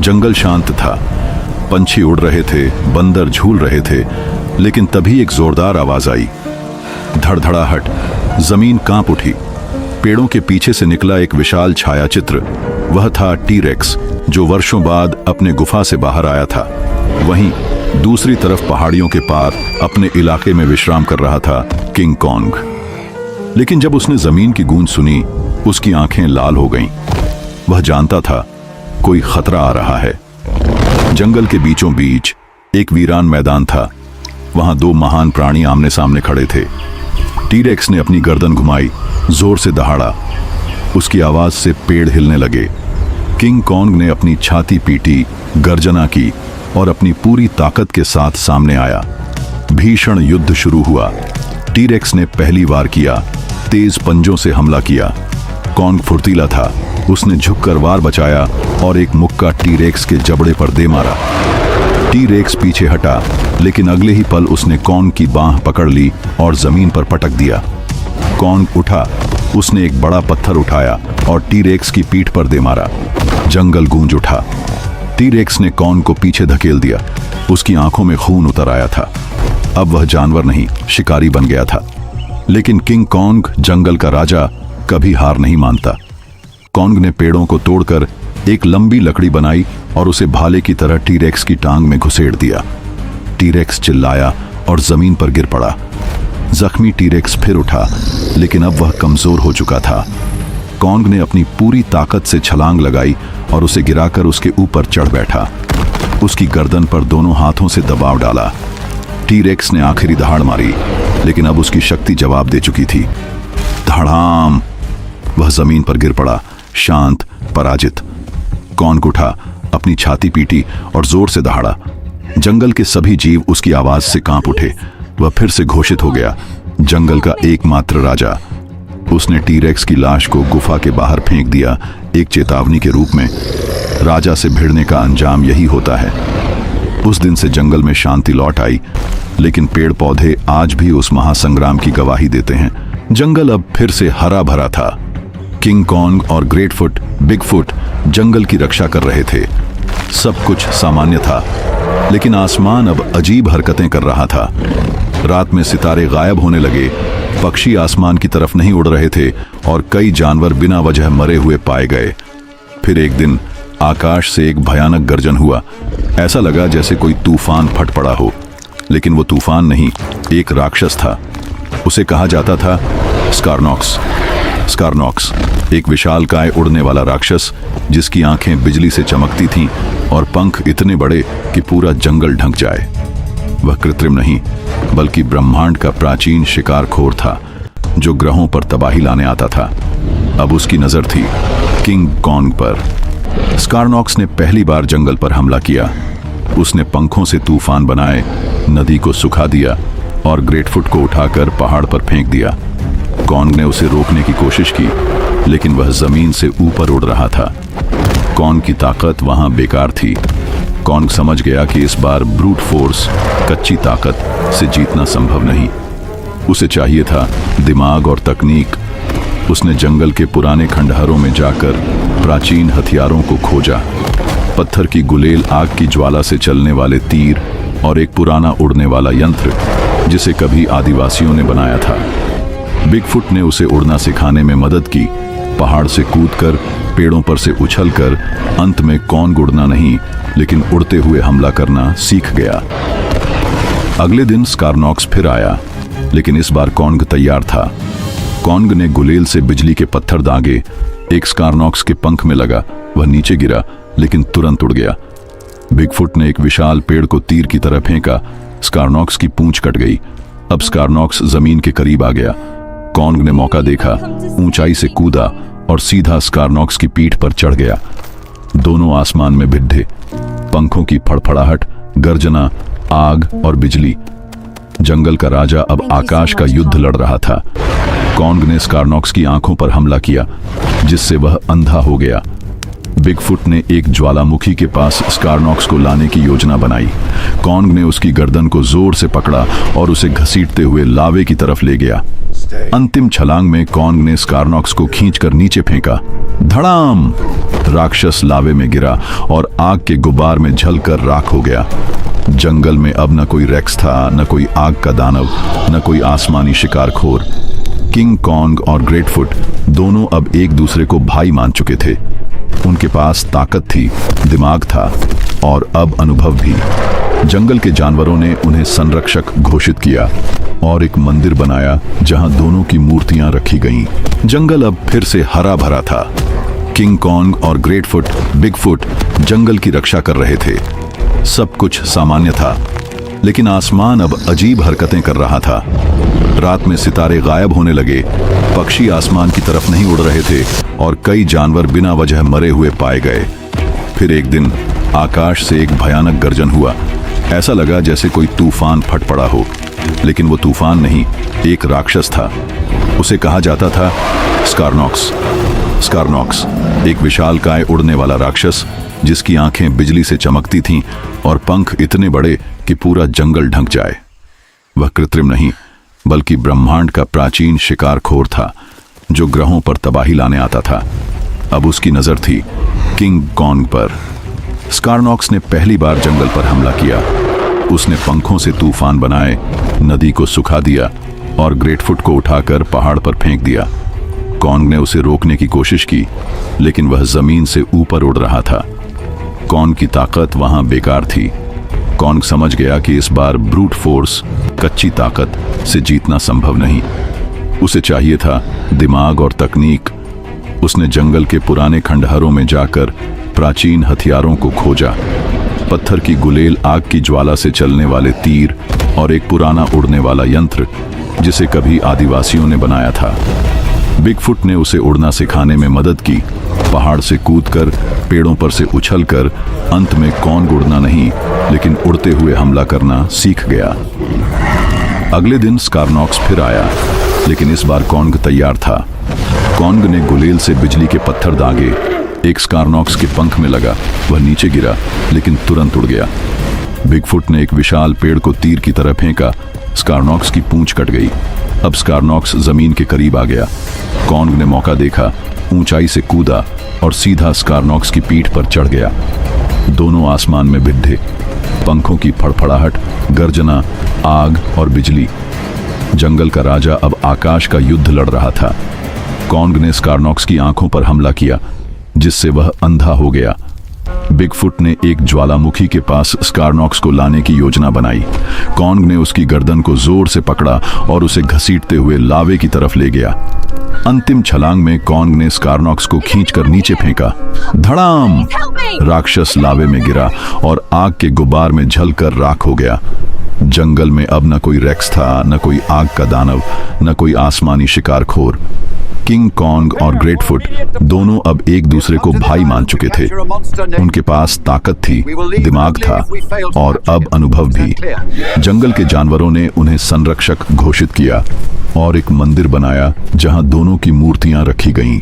जंगल शांत था, पंछी उड़ रहे थे, बंदर झूल रहे थे, लेकिन तभी एक जोरदार आवाज आई। धड़धड़ाहट, जमीन कांप उठी। पेड़ों के पीछे से निकला एक विशाल छायाचित्र। वह था टी-रेक्स, जो वर्षों बाद अपने गुफा से बाहर आया था। वहीं दूसरी तरफ पहाड़ियों के पार अपने इलाके में विश्राम कर रहा था किंग कॉन्ग। लेकिन जब उसने जमीन की गूंज सुनी, उसकी आंखें लाल हो गईं। वह जानता था कोई खतरा आ रहा है। जंगल के बीचों बीच एक वीरान मैदान था। वहां दो महान प्राणी आमने सामने खड़े थे। टी-रेक्स ने अपनी गर्दन घुमाई, जोर से दहाड़ा। उसकी आवाज से पेड़ हिलने लगे। किंग कॉन्ग ने अपनी छाती पीटी, गर्जना की और अपनी पूरी ताकत के साथ सामने आया। भीषण युद्ध शुरू हुआ। टी-रेक्स ने पहली वार किया, तेज पंजों से हमला किया। कॉन्ग फुर्तीला था, उसने झुककर वार बचाया और एक मुक्का टी-रेक्स के जबड़े पर दे मारा। टी-रेक्स पीछे हटा, लेकिन अगले ही पल उसने कॉन्ग की बांह पकड़ ली और जमीन पर पटक दिया। कॉन्ग उठा, उसने एक बड़ा पत्थर उठाया और टी-रेक्स की पीठ पर दे मारा। जंगल गूंज उठा। टी-रेक्स ने कॉन्ग को पीछे धकेल दिया। उसकी आंखों में खून उतर आया था। अब वह जानवर नहीं, शिकारी बन गया था। लेकिन किंग कॉन्ग, जंगल का राजा, कभी हार नहीं मानता। कॉन्ग ने पेड़ों को तोड़कर एक लंबी लकड़ी बनाई और उसे भाले की तरह टी-रेक्स की टांग में घुसेड़ दिया। टी-रेक्स चिल्लाया और जमीन पर गिर पड़ा। जख्मी टी-रेक्स फिर उठा, लेकिन अब वह कमजोर हो चुका था। कॉन्ग ने अपनी पूरी ताकत से छलांग लगाई और उसे गिराकर उसके ऊपर चढ़ बैठा। उसकी गर्दन पर दोनों हाथों से दबाव डाला। टी-रेक्स ने आखिरी दहाड़ मारी, लेकिन अब उसकी शक्ति जवाब दे चुकी थी। धड़ाम! वह जमीन पर गिर पड़ा, शांत, पराजित। कॉन्ग उठा, अपनी छाती पीटी और जोर से दहाड़ा। जंगल के सभी जीव उसकी आवाज से कांप उठे। वह फिर से घोषित हो गया, जंगल का एकमात्र राजा। उसने टी-रेक्स की लाश को गुफा के बाहर फेंक दिया, एक चेतावनी के रूप में। राजा से भिड़ने का अंजाम यही होता है। उस दिन से जंगल में शांति लौट आई, लेकिन पेड़ पौधे आज भी उस महासंग्राम की गवाही देते हैं। जंगल अब फिर से हरा भरा था। किंग कॉन्ग और ग्रेटफुट, बिगफुट जंगल की रक्षा कर रहे थे। सब कुछ सामान्य था, लेकिन आसमान अब अजीब हरकतें कर रहा था। रात में सितारे गायब होने लगे, पक्षी आसमान की तरफ नहीं उड़ रहे थे और कई जानवर बिना वजह मरे हुए पाए गए। फिर एक दिन आकाश से एक भयानक गर्जन हुआ। ऐसा लगा जैसे कोई तूफान फट पड़ा हो, लेकिन वो तूफान नहीं, एक राक्षस था। उसे कहा जाता था स्कारनॉक्स। स्कारनॉक्स एक विशालकाय उड़ने वाला राक्षस, जिसकी आंखें बिजली से चमकती थीं और पंख इतने बड़े कि पूरा जंगल ढंक जाए। वह कृत्रिम नहीं, बल्कि ब्रह्मांड का प्राचीन शिकारखोर था, जो ग्रहों पर तबाही लाने आता था। अब उसकी नजर थी किंग कॉन्ग पर। स्कारनॉक्स ने पहली बार जंगल पर हमला किया। उसने पंखों से तूफान बनाए, नदी को सुखा दिया और ग्रेटफुट को उठाकर पहाड़ पर फेंक दिया। कॉन्ग ने उसे रोकने की कोशिश की, लेकिन वह जमीन से ऊपर उड़ रहा था। कॉन्ग की ताकत वहां बेकार थी। कॉन्ग समझ गया कि इस बार ब्रूट फोर्स, कच्ची ताकत से जीतना संभव नहीं। उसे चाहिए था दिमाग और तकनीक। उसने जंगल के पुराने खंडहरों में जाकर प्राचीन हथियारों को खोजा। पत्थर की गुलेल, आग की ज्वाला से चलने वाले तीर और एक पुराना उड़ने वाला यंत्र, जिसे कभी आदिवासियों ने बनाया था। बिगफुट ने उसे उड़ना सिखाने में मदद की। पहाड़ से कूदकर, पेड़ों पर से उछलकर, अंत में कॉन्ग उड़ना नहीं, लेकिन उड़ते हुए हमला करना सीख गया। अगले दिन स्कारनॉक्स फिर आया, लेकिन इस बार कॉन्ग तैयार था। कॉन्ग ने गुलेल से बिजली के पत्थर दागे। एक स्कारनॉक्स के पंख में लगा। वह नीचे गिरा, लेकिन तुरंत उड़ गया। बिगफुट ने एक विशाल पेड़ को तीर की तरह फेंका। स्कारनॉक्स की पूंछ कट गई। अब स्कारनॉक्स जमीन के करीब आ गया। कॉन्ग ने मौका देखा, ऊंचाई से कूदा और सीधा स्कारनॉक्स की पीठ पर चढ़ गया। दोनों आसमान में भिड्ढे, पंखों की फड़फड़ाहट, गर्जना, आग और बिजली। जंगल का राजा अब आकाश का युद्ध लड़ रहा था। कॉन्ग ने स्कारनॉक्स की आंखों पर हमला किया, जिससे वह अंधा हो गया। बिगफुट ने एक ज्वालामुखी के पास स्कारनॉक्स को लाने की योजना बनाई। कॉन्ग ने उसकी गर्दन को जोर से पकड़ा और उसे घसीटते हुए लावे की तरफ ले गया। अंतिम छलांग में कॉन्ग ने स्कारनॉक्स को खींचकर नीचे फेंका। धड़ाम! राक्षस लावे में गिरा और आग के गुबार में झलकर राख हो गया। जंगल में अब न कोई रेक्स था, न कोई आग का दानव, न कोई आसमानी शिकारखोर। किंग कॉन्ग और ग्रेटफुट दोनों अब एक दूसरे को भाई मान चुके थे। उनके पास ताकत थी, दिमाग था और अब अनुभव भी। जंगल के जानवरों ने उन्हें संरक्षक घोषित किया और एक मंदिर बनाया जहां दोनों की मूर्तियां रखी गईं। जंगल अब फिर से हरा भरा था। किंग कॉन्ग और ग्रेटफुट, बिगफुट जंगल की रक्षा कर रहे थे। सब कुछ सामान्य था, लेकिन आसमान अब अजीब हरकतें कर रहा था। रात में सितारे गायब होने लगे, पक्षी आसमान की तरफ नहीं उड़ रहे थे और कई जानवर बिना वजह मरे हुए पाए गए। फिर एक दिन आकाश से एक भयानक गर्जन हुआ। ऐसा लगा जैसे कोई तूफान फट पड़ा हो, लेकिन वो तूफान नहीं, एक राक्षस था। उसे कहा जाता था स्कारनॉक्स। स्कारनॉक्स एक विशालकाय उड़ने वाला राक्षस जिसकी आंखें बिजली से चमकती थीं और पंख इतने बड़े कि पूरा जंगल ढंक जाए। वह कृत्रिम नहीं, बल्कि ब्रह्मांड का प्राचीन शिकारखोर था जो ग्रहों पर तबाही लाने आता था। अब उसकी नजर थी किंग कॉन्ग पर। स्कारनॉक्स ने पहली बार जंगल पर हमला किया। उसने पंखों से तूफान बनाए, नदी को सुखा दिया और ग्रेटफुट को उठाकर पहाड़ पर फेंक दिया। कॉन्ग ने उसे रोकने की कोशिश की, लेकिन वह जमीन से ऊपर उड़ रहा था। कॉन्ग की ताकत वहां बेकार थी। कॉन्ग समझ गया कि इस बार ब्रूट फोर्स, कच्ची ताकत से जीतना संभव नहीं। उसे चाहिए था दिमाग और तकनीक। उसने जंगल के पुराने खंडहरों में जाकर प्राचीन हथियारों को खोजा। पत्थर की गुलेल, आग की ज्वाला से चलने वाले तीर और एक पुराना उड़ने वाला यंत्र जिसे कभी आदिवासियों ने बनाया था। बिगफुट ने उसे उड़ना सिखाने में मदद की। पहाड़ से कूदकर, पेड़ों पर से उछलकर, अंत में कॉन्ग उड़ना नहीं, लेकिन उड़ते हुए हमला करना सीख गया। अगले दिन स्कारनॉक्स फिर आया, लेकिन इस बार कॉन्ग तैयार था। कॉन्ग ने गुलेल से बिजली के पत्थर दागे। एक स्कारनॉक्स के पंख में लगा। वह नीचे गिरा, लेकिन तुरंत उड़ गया। बिगफुट ने एक विशाल पेड़ को तीर की तरह फेंका। स्कारनॉक्स की पूंछ कट गई। अब स्कारनॉक्स जमीन के करीब आ गया। कॉन्ग ने मौका देखा, ऊंचाई से कूदा और सीधा स्कारनॉक्स की पीठ पर चढ़ गया। दोनों आसमान में भिड़े, पंखों की फड़फड़ाहट, गर्जना, आग और बिजली। जंगल का राजा अब आकाश का युद्ध लड़ रहा था। कॉन्ग ने स्कारनॉक्स की आंखों पर हमला किया, जिससे वह अंधा हो गया। बिगफुट ने एक ज्वालामुखी के पास स्कारनॉक्स को लाने की योजना बनाई। कॉन्ग ने उसकी गर्दन को जोर से पकड़ा और उसे घसीटते हुए लावे की तरफ ले गया। अंतिम छलांग में कॉन्ग ने स्कारनॉक्स को खींचकर नीचे फेंका। धड़ाम! राक्षस लावे में गिरा और आग के गुबार में झलकर राख हो गया। जंगल में अब न कोई रेक्स था, न कोई आग का दानव, न कोई आसमानी शिकारखोर। किंग कॉन्ग और ग्रेटफुट दोनों अब एक दूसरे को भाई मान चुके थे। उनके पास ताकत थी, दिमाग था और अब अनुभव भी। जंगल के जानवरों ने उन्हें संरक्षक घोषित किया और एक मंदिर बनाया जहां दोनों की मूर्तियां रखी गईं।